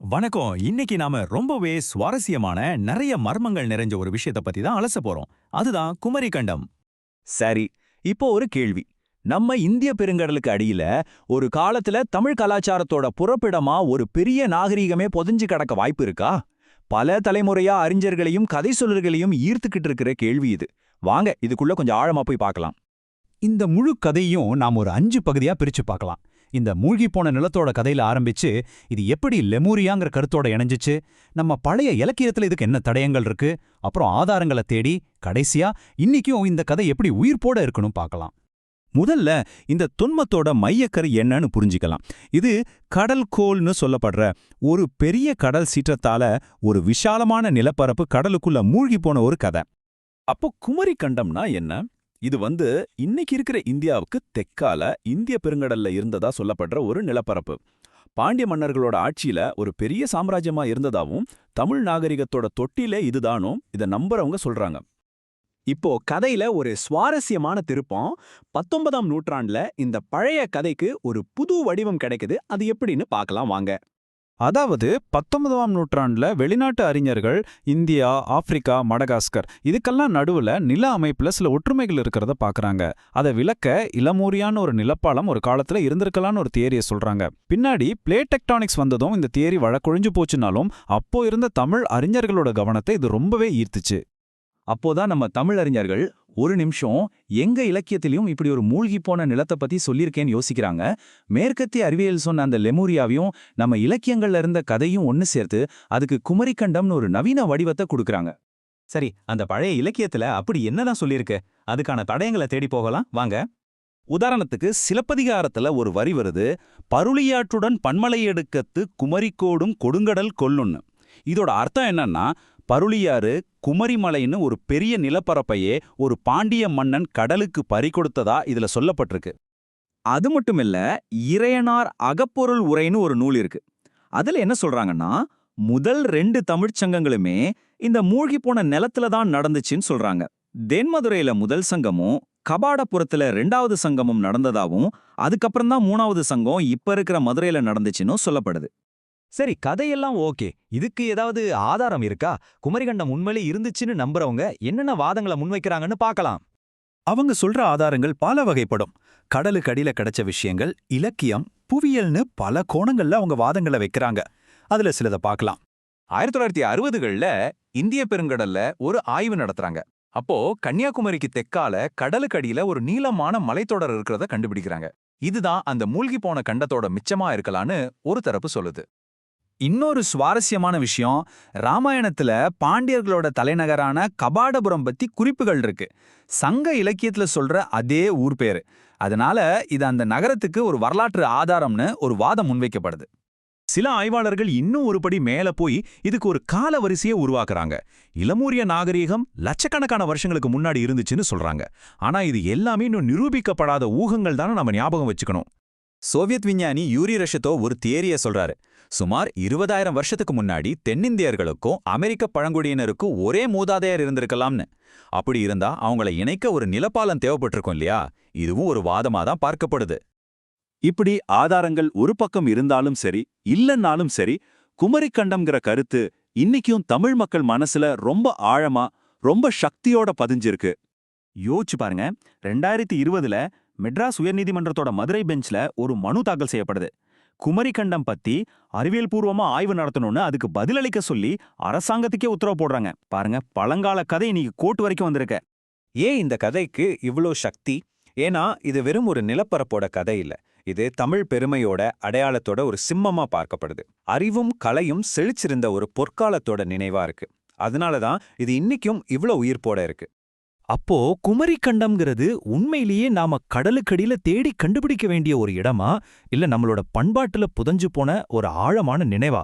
வணக்கம். இன்னைக்கு நாம ரொம்பவே சுவாரஸ்யமான நிறைய மர்மங்கள் நிறைஞ்ச ஒரு விஷயத்த பத்தி தான் அலச போறோம். அதுதான் குமரி கண்டம். சரி, இப்போ ஒரு கேள்வி. நம்ம இந்திய பெருங்கடலுக்கு அடியில ஒரு காலத்துல தமிழ் கலாச்சாரத்தோட புறப்பிடமா ஒரு பெரிய நாகரீகமே பொதிஞ்சு கிடக்க வாய்ப்பு இருக்கா? பல தலைமுறையா அறிஞர்களையும் கதை சொல்லர்களையும் ஈர்த்துக்கிட்டு இருக்கிற கேள்வி இது. வாங்க இதுக்குள்ள கொஞ்சம் ஆழமா போய் பார்க்கலாம். இந்த முழு கதையும் நாம் ஒரு 5 பகுதியா பிரிச்சு பார்க்கலாம். இந்த மூழ்கிப்போன நிலத்தோட கதையில ஆரம்பிச்சு இது எப்படி லெமூரியாங்கிற கருத்தோட இணைஞ்சிச்சு, நம்ம பழைய இலக்கியத்துல இதுக்கு என்ன தடயங்கள் இருக்கு, அப்புறம் ஆதாரங்களை தேடி கடைசியா இன்னைக்கும் இந்த கதை எப்படி உயிர்ப்போட இருக்கணும் பார்க்கலாம். முதல்ல இந்த தொன்மத்தோட மையக்கரு என்னன்னு புரிஞ்சிக்கலாம். இது கடல் கோள்னு சொல்லப்படுற ஒரு பெரிய கடல் சீற்றத்தால ஒரு விஷாலமான நிலப்பரப்பு கடலுக்குள்ள மூழ்கி போன ஒரு கதை. அப்போ குமரி கண்டம்னா என்ன? இது இன்னைக்கு இருக்கிற இந்தியாவுக்கு தெற்கால இந்திய பெருங்கடல்ல இருந்ததா சொல்லப்படுற ஒரு நிலப்பரப்பு. பாண்டிய மன்னர்களோட ஆட்சியில ஒரு பெரிய சாம்ராஜ்யமா இருந்ததாவும் தமிழ் நாகரிகத்தோட தொட்டிலே இதுதானும் இதை நம்புறவங்க சொல்றாங்க. இப்போ கதையில ஒரு சுவாரஸ்யமான திருப்பம். 19ஆம் நூற்றாண்டுல இந்த பழைய கதைக்கு ஒரு புது வடிவம் கிடைக்குது. அது எப்படின்னு பார்க்கலாம் வாங்க. அதாவது 19ஆம் நூற்றாண்டுல வெளிநாட்டு அறிஞர்கள் இந்தியா, ஆப்பிரிக்கா, மடகாஸ்கர் இதுக்கெல்லாம் நடுவுல நில அமைப்புல சில ஒற்றுமைகள் இருக்கிறத பாக்குறாங்க. அதை விளக்க இளமூரியான ஒரு நிலப்பாலம் ஒரு காலத்துல இருந்திருக்கலான்னு ஒரு தியரியை சொல்றாங்க. பின்னாடி பிளேட் டெக்டானிக்ஸ் வந்ததும் இந்த தியரி வழக்கொழிஞ்சு போச்சுனாலும் அப்போ இருந்த தமிழ் அறிஞர்களோட கவனத்தை இது ரொம்பவே ஈர்த்துச்சு. அப்போதான் நம்ம தமிழறிஞர்கள் ஒரு நிமிஷம் எங்க இலக்கியத்திலையும் இப்படி ஒரு மூழ்கி போன நிலத்தை பத்தி சொல்லியிருக்கேன்னு யோசிக்கிறாங்க. மேற்கத்திய அறிவியல் சொன்ன அந்த லெமூரியாவையும் நம்ம இலக்கியங்கள்ல இருந்த கதையும் ஒன்னு சேர்த்து அதுக்கு குமரிக்கண்டம்னு ஒரு நவீன வடிவத்தை கொடுக்கறாங்க. சரி, அந்த பழைய இலக்கியத்துல அப்படி என்னதான் சொல்லியிருக்கு? அதுக்கான தடயங்களை தேடி போகலாம் வாங்க. உதாரணத்துக்கு சிலப்பதிகாரத்துல ஒரு வரி வருது, பருளியாற்றுடன் பன்மலை எடுக்கத்து குமரிக்கோடும் கொடுங்கடல் கொல்லுன்னு. இதோட அர்த்தம் என்னன்னா, பருளியாறு குமரிமலைன்னு ஒரு பெரிய நிலப்பரப்பையே ஒரு பாண்டிய மன்னன் கடலுக்கு பறிகொடுத்ததா இதுல சொல்லப்பட்டிருக்கு. அது மட்டுமில்ல, இறையனார் அகப்பொருள் உரைன்னு ஒரு நூல் இருக்கு. அதுல என்ன சொல்றாங்கன்னா, முதல் 2 தமிழ்ச் சங்கங்களுமே இந்த மூழ்கி போன நிலத்துல தான் நடந்துச்சுன்னு சொல்றாங்க. தென்மதுரையில முதல் சங்கமும் கபாடபுரத்துல 2வது சங்கமும் நடந்ததாவும், அதுக்கப்புறம் தான் 3வது சங்கம் இப்ப இருக்கிற மதுரையில நடந்துச்சுன்னு சொல்லப்படுது. சரி, கதையெல்லாம் ஓகே. இதுக்கு ஏதாவது ஆதாரம் இருக்கா? குமரிகண்டம் உண்மையிலே இருந்துச்சுன்னு நம்புறவங்க என்னென்ன வாதங்களை முன்வைக்கிறாங்கன்னு பார்க்கலாம். அவங்க சொல்ற ஆதாரங்கள் பல வகைப்படும். கடலுக்கு அடியில கிடைச்ச விஷயங்கள், இலக்கியம், புவியியல்னு பல கோணங்கள்ல அவங்க வாதங்களை வைக்கிறாங்க. அதுல சிலதை பார்க்கலாம். 1960கள்ல இந்திய பெருங்கடல்ல ஒரு ஆய்வு நடத்துறாங்க. அப்போ கன்னியாகுமரிக்கு தெற்கால கடலுக்கு அடியில ஒரு நீளமான மலைத்தொடர் இருக்கிறத கண்டுபிடிக்கிறாங்க. இதுதான் அந்த மூழ்கி போன கண்டத்தோட மிச்சமா இருக்கலான்னு ஒரு தரப்பு சொல்லுது. இன்னொரு சுவாரஸ்யமான விஷயம், ராமாயணத்துல பாண்டியர்களோட தலைநகரான கபாடபுரம் பத்தி குறிப்புகள் இருக்கு. சங்க இலக்கியத்துல சொல்ற அதே ஊர் பேரு. அதனால இது அந்த நகரத்துக்கு ஒரு வரலாற்று ஆதாரம்னு ஒரு வாதம் முன்வைக்கப்படுது. சில ஆய்வாளர்கள் இன்னும் ஒருபடி மேல போய் இதுக்கு ஒரு கால வரிசையை உருவாக்குறாங்க. இளமூரிய நாகரீகம் லட்சக்கணக்கான வருஷங்களுக்கு முன்னாடி இருந்துச்சுன்னு சொல்றாங்க. ஆனா இது எல்லாமே இன்னும் நிரூபிக்கப்படாத ஊகங்கள் தானே நம்ம ஞாபகம் வச்சுக்கணும். சோவியத் விஞ்ஞானி யூரி ரஷத்தோ ஒரு தியரிய சொல்றாரு. சுமார் 20,000 வருஷத்துக்கு முன்னாடி தென்னிந்தியர்களுக்கும் அமெரிக்க பழங்குடியினருக்கும் ஒரே மூதாதையர் இருந்திருக்கலாம்னு. அப்படி இருந்தா அவங்கள இணைக்க ஒரு நிலப்பாலம் தேவைப்பட்டிருக்கும் இல்லையா? இதுவும் ஒரு வாதமா தான் பார்க்கப்படுது. இப்படி ஆதாரங்கள் ஒரு பக்கம் இருந்தாலும் சரி, இல்லன்னாலும் சரி, குமரிக்கண்டம்ங்கிற கருத்து இன்னைக்கும் தமிழ் மக்கள் மனசுல ரொம்ப ஆழமா, ரொம்ப சக்தியோட பதிஞ்சிருக்கு. யோசிச்சு பாருங்க, 2020ல மெட்ராஸ் உயர்நீதிமன்றத்தோட மதுரை பெஞ்ச்ல ஒரு மனு தாக்கல் செய்யப்படுது. குமரிக்கண்டம் பத்தி அறிவியல் பூர்வமா ஆய்வு நடத்தணும்னு அதுக்கு பதிலளிக்க சொல்லி அரசாங்கத்துக்கே உத்தரவு போடுறாங்க. பாருங்க, பழங்கால கதை இன்னைக்கு கோர்ட் வரைக்கும் வந்திருக்க. ஏன் இந்த கதைக்கு இவ்ளோ சக்தி? ஏன்னா இது வெறும் ஒரு நிலப்பரப்போட கதை இல்ல. இது தமிழ் பெருமையோட அடையாளத்தோட ஒரு சிம்மமா பார்க்கப்படுது. அறிவும் கலையும் செழிச்சிருந்த ஒரு பொற்காலத்தோட நினைவா இருக்கு. அதனாலதான் இது இன்னைக்கும் இவ்ளோ உயிர்ப்போட இருக்கு. அப்போ குமரிக்கண்டம்ங்கிறது உண்மையிலேயே நாம கடலுக்கடியில தேடி கண்டுபிடிக்க வேண்டிய ஒரு இடமா, இல்ல நம்மளோட பண்பாட்டுல புதஞ்சு போன ஒரு ஆழமான நினைவா?